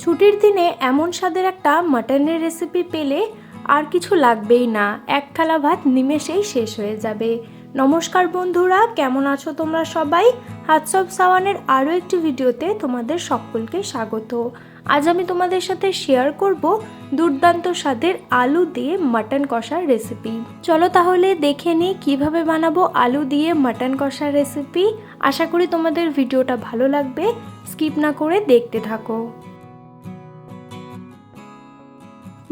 ছুটির দিনে এমন স্বাদের একটা মাটনের রেসিপি পেলে আর কিছু লাগবেই না, এক থালা ভাত নিমেষেই শেষ হয়ে যাবে। নমস্কার বন্ধুরা, কেমন আছো তোমরা সবাই? হাতস অফ সাওয়ানের আরও একটি ভিডিওতে তোমাদের সকলকে স্বাগত। আজ আমি তোমাদের সাথে শেয়ার করব দুর্দান্ত স্বাদের আলু দিয়ে মাটন কষার রেসিপি। চলো তাহলে দেখে নিই কীভাবে বানাবো আলু দিয়ে মাটন কষার রেসিপি। আশা করি তোমাদের ভিডিওটা ভালো লাগবে, স্কিপ না করে দেখতে থাকো।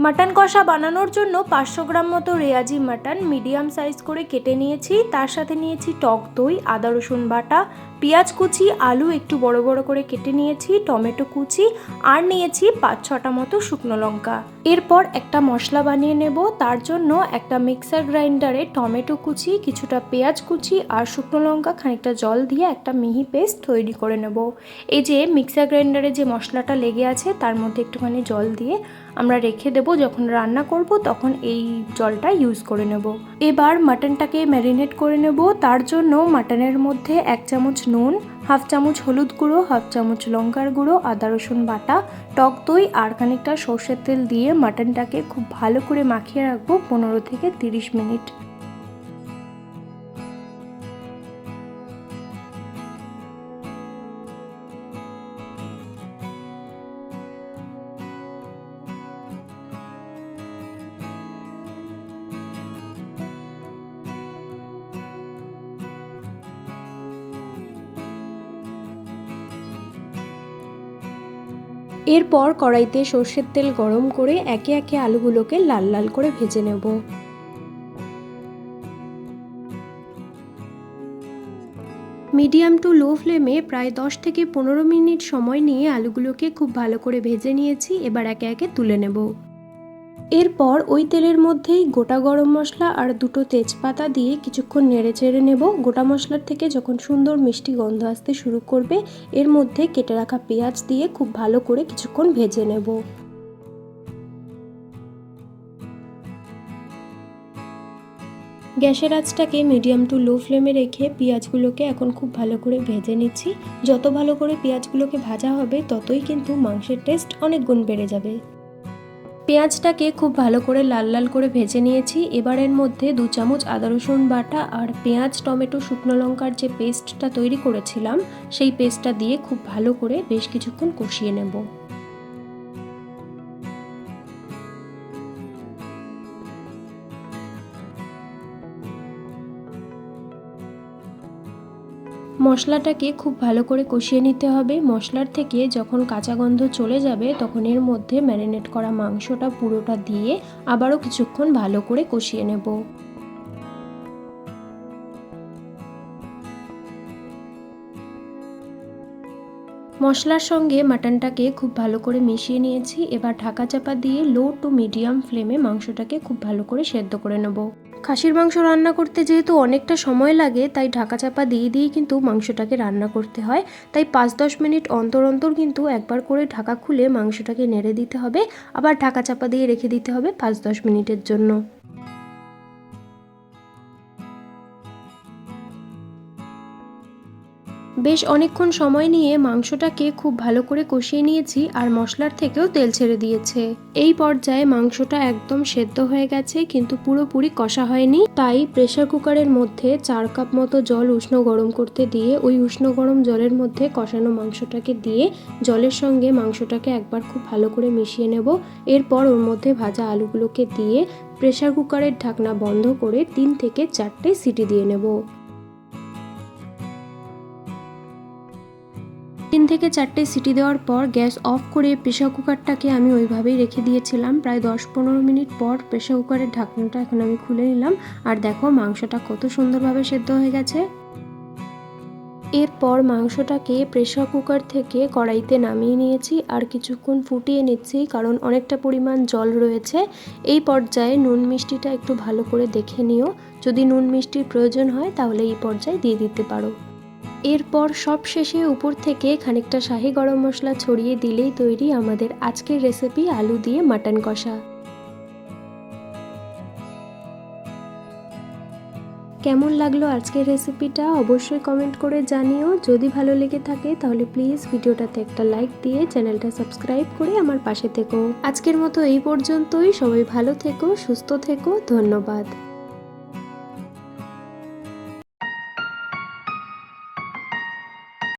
মাটন কষা বানানোর জন্য 500 গ্রাম মতো রেয়াজি মাটন মিডিয়াম সাইজ করে কেটে নিয়েছি। তার সাথে নিয়েছি টক দই, আদা রসুন বাটা, পেঁয়াজ কুচি, আলু একটু বড় বড় করে কেটে নিয়েছি, টমেটো কুচি আর নিয়েছি 5-6টা মতো শুকনো লঙ্কা। এরপর একটা মশলা বানিয়ে নেব। তার জন্য একটা মিক্সার গ্রাইন্ডারে টমেটো কুচি, কিছুটা পেঁয়াজ কুচি আর শুকনো লঙ্কা খানিকটা জল দিয়ে একটা মিহি পেস্ট তৈরি করে নেব। এই যে মিক্সার গ্রাইন্ডারে যে মশলাটা লেগে আছে তার মধ্যে একটুখানি জল দিয়ে আমরা রেখে দেব, যখন রান্না করব তখন এই জলটা ইউজ করে নেব। এবার মাটনটাকে ম্যারিনেট করে নেব। তার জন্য মাটনের মধ্যে 1 চামচ নুন, 1/2 চামচ হলুদ গুঁড়ো, 1/2 চামচ লঙ্কার গুঁড়ো, আদা রসুন বাটা, টক দই আর খানিকটা সর্ষের তেল দিয়ে মাটনটাকে খুব ভালো করে মাখিয়ে রাখবো 15 থেকে 30 মিনিট। এরপর কড়াইতে সর্ষের তেল গরম করে একে একে আলুগুলোকে লাল লাল করে ভেজে নেব। মিডিয়াম টু লো ফ্লেমে প্রায় 10 থেকে 15 মিনিট সময় নিয়ে আলুগুলোকে খুব ভালো করে ভেজে নিয়েছি। এবার একে একে তুলে নেব। এরপর ওই তেলের মধ্যেই গোটা গরম মশলা আর 2টো তেজপাতা দিয়ে কিছুক্ষণ নেড়ে চেড়ে নেব। গোটা মশলার থেকে যখন সুন্দর মিষ্টি গন্ধ আসতে শুরু করবে, এর মধ্যে কেটে রাখা পেঁয়াজ দিয়ে খুব ভালো করে কিছুক্ষণ ভেজে নেব। গ্যাসের আঁচটাকে মিডিয়াম টু লো ফ্লেমে রেখে পেঁয়াজগুলোকে এখন খুব ভালো করে ভেজে নিচ্ছি। যত ভালো করে পেঁয়াজগুলোকে ভাজা হবে ততই কিন্তু মাংসের টেস্ট অনেক গুণ বেড়ে যাবে। পেঁয়াজটাকে খুব ভালো করে লাল লাল করে ভেজে নিয়েছি। এবার এর মধ্যে 2 চামচ আদা রসুন বাটা আর পেঁয়াজ টমেটো শুকনো লঙ্কার যে পেস্টটা তৈরি করেছিলাম সেই পেস্টটা দিয়ে খুব ভালো করে বেশ কিছুক্ষণ কষিয়ে নেব। মশলাটাকে খুব ভালো করে কষিয়ে নিতে হবে। মশলার থেকে যখন কাঁচা গন্ধ চলে যাবে তখন এর মধ্যে ম্যারিনেট করা মাংসটা পুরোটা দিয়ে আবারও কিছুক্ষণ ভালো করে কষিয়ে নেব। মশলার সঙ্গে মাটনটাকে খুব ভালো করে মিশিয়ে নিয়েছি। এবার ঢাকা চাপা দিয়ে লো টু মিডিয়াম ফ্লেমে মাংসটাকে খুব ভালো করে সেদ্ধ করে নেব। খাসির মাংস রান্না করতে যেহেতু অনেকটা সময় লাগে, তাই ঢাকা চাপা দিয়েই কিন্তু মাংসটাকে রান্না করতে হয়। তাই 5-10 মিনিট অন্তর অন্তর কিন্তু একবার করে ঢাকা খুলে মাংসটাকে নেড়ে দিতে হবে, আবার ঢাকা চাপা দিয়ে রেখে দিতে হবে 5-10 মিনিটের জন্য। বেশ অনেকক্ষণ সময় নিয়ে মাংসটাকে খুব ভালো করে কষিয়ে নিয়েছি আর মশলার থেকেও তেল ছেড়ে দিয়েছে। এই পর্যায়ে মাংসটা একদম সেদ্ধ হয়ে গেছে কিন্তু পুরোপুরি কষা হয়নি। তাই প্রেসার কুকারের মধ্যে 4 কাপ মতো জল উষ্ণ গরম করতে দিয়ে ওই উষ্ণ গরম জলের মধ্যে কষানো মাংসটাকে দিয়ে জলের সঙ্গে মাংসটাকে একবার খুব ভালো করে মিশিয়ে নেব। এরপর ওর মধ্যে ভাজা আলুগুলোকে দিয়ে প্রেসার কুকারের ঢাকনা বন্ধ করে 3 থেকে 4টে সিটি দিয়ে নেব। 3 থেকে 4টে সিটি দেওয়ার পর গ্যাস অফ করে প্রেসার কুকারটাকে আমি ওইভাবেই রেখে দিয়েছিলাম। প্রায় 10-15 মিনিট পর প্রেসার কুকারের ঢাকনাটা এখন আমি খুলে নিলাম আর দেখো মাংসটা কত সুন্দরভাবে সেদ্ধ হয়ে গেছে। এরপর মাংসটাকে প্রেসার কুকার থেকে কড়াইতে নামিয়ে নিয়েছি আর কিছুক্ষণ ফুটিয়ে নিচ্ছি, কারণ অনেকটা পরিমাণ জল রয়েছে। এই পর্যায়ে নুন মিষ্টিটা একটু ভালো করে দেখে নিও, যদি নুন মিষ্টির প্রয়োজন হয় তাহলে এই পর্যায়ে দিয়ে দিতে পারো। এরপর সব শেষে উপর থেকে খানিকটা শাহি গরম মশলা ছড়িয়ে দিলেই তৈরি আমাদের আজকের রেসিপি আলু দিয়ে মাটন কষা। কেমন লাগলো আজকের রেসিপিটা অবশ্যই কমেন্ট করে জানিও। যদি ভালো লেগে থাকে তাহলে প্লিজ ভিডিওটাতে একটা লাইক দিয়ে চ্যানেলটা সাবস্ক্রাইব করে আমার পাশে থেকো। আজকের মতো এই পর্যন্তই। সবাই ভালো থেকো, সুস্থ থেকো। ধন্যবাদ।